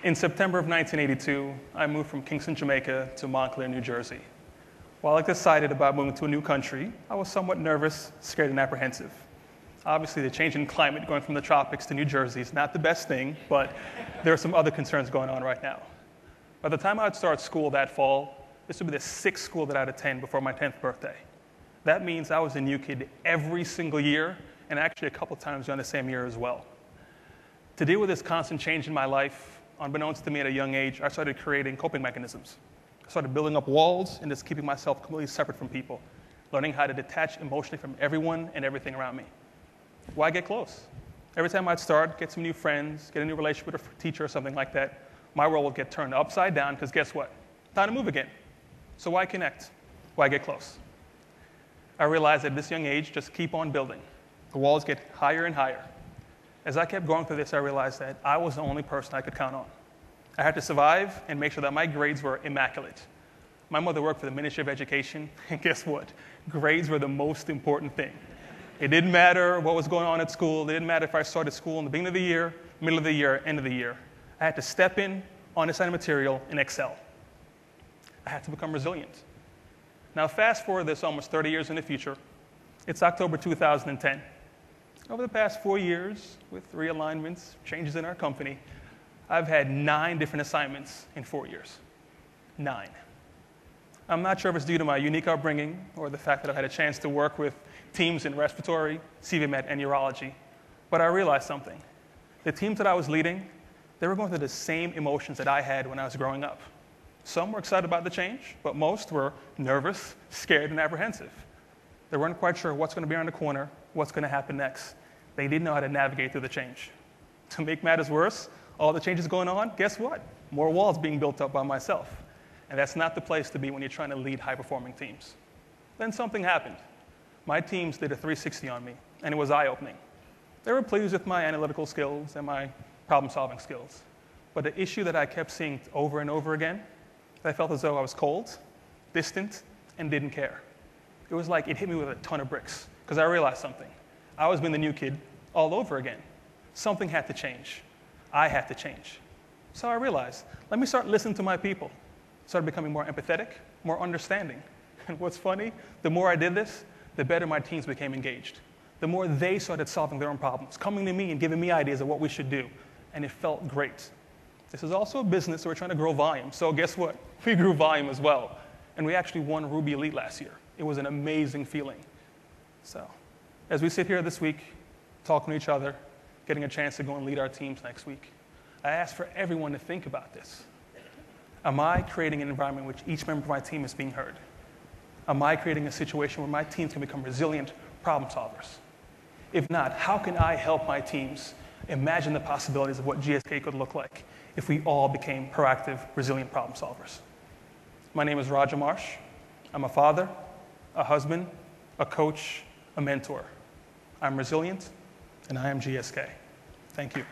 In September of 1982, I moved from Kingston, Jamaica to Montclair, New Jersey. While I was excited about moving to a new country, I was somewhat nervous, scared, and apprehensive. Obviously, the change in climate going from the tropics to New Jersey is not the best thing, but there are some other concerns going on right now. By the time I'd start school that fall, this would be the 6th school that I'd attend before my 10th birthday. That means I was a new kid every single year, and actually a couple times during the same year as well. To deal with this constant change in my life, unbeknownst to me at a young age, I started creating coping mechanisms. I started building up walls and just keeping myself completely separate from people, learning how to detach emotionally from everyone and everything around me. Why get close? Every time I'd start, get some new friends, get a new relationship with a teacher or something like that, my world would get turned upside down because guess what? Time to move again. So why connect? Why get close? I realized at this young age, just keep on building. The walls get higher and higher. As I kept going through this, I realized that I was the only person I could count on. I had to survive and make sure that my grades were immaculate. My mother worked for the Ministry of Education, and guess what? Grades were the most important thing. It didn't matter what was going on at school. It didn't matter if I started school in the beginning of the year, middle of the year, end of the year. I had to step in on assigned material and excel. I had to become resilient. Now, fast forward this almost 30 years in the future. It's October 2010. Over the past 4 years, with realignments, changes in our company, I've had 9 different assignments in 4 years. 9. I'm not sure if it's due to my unique upbringing or the fact that I've had a chance to work with teams in respiratory, CVMed, and urology, but I realized something. The teams that I was leading, they were going through the same emotions that I had when I was growing up. Some were excited about the change, but most were nervous, scared, and apprehensive. They weren't quite sure what's going to be around the corner, what's going to happen next. They didn't know how to navigate through the change. To make matters worse, all the changes going on, guess what? More walls being built up by myself. And that's not the place to be when you're trying to lead high-performing teams. Then something happened. My teams did a 360 on me, and it was eye-opening. They were pleased with my analytical skills and my problem-solving skills. But the issue that I kept seeing over and over again, I felt as though I was cold, distant, and didn't care. It was like it hit me with a ton of bricks, because I realized something. I was being the new kid all over again. Something had to change. I had to change. So I realized, let me start listening to my people. Started becoming more empathetic, more understanding. And what's funny, the more I did this, the better my teams became engaged. The more they started solving their own problems, coming to me and giving me ideas of what we should do. And it felt great. This is also a business, so we're trying to grow volume. So guess what? We grew volume as well. And we actually won Ruby Elite last year. It was an amazing feeling. So as we sit here this week, talking to each other, getting a chance to go and lead our teams next week, I ask for everyone to think about this. Am I creating an environment in which each member of my team is being heard? Am I creating a situation where my teams can become resilient problem solvers? If not, how can I help my teams imagine the possibilities of what GSK could look like if we all became proactive, resilient problem solvers? My name is Roger Marsh. I'm a father, a husband, a coach, a mentor. I'm resilient, and I am GSK. Thank you.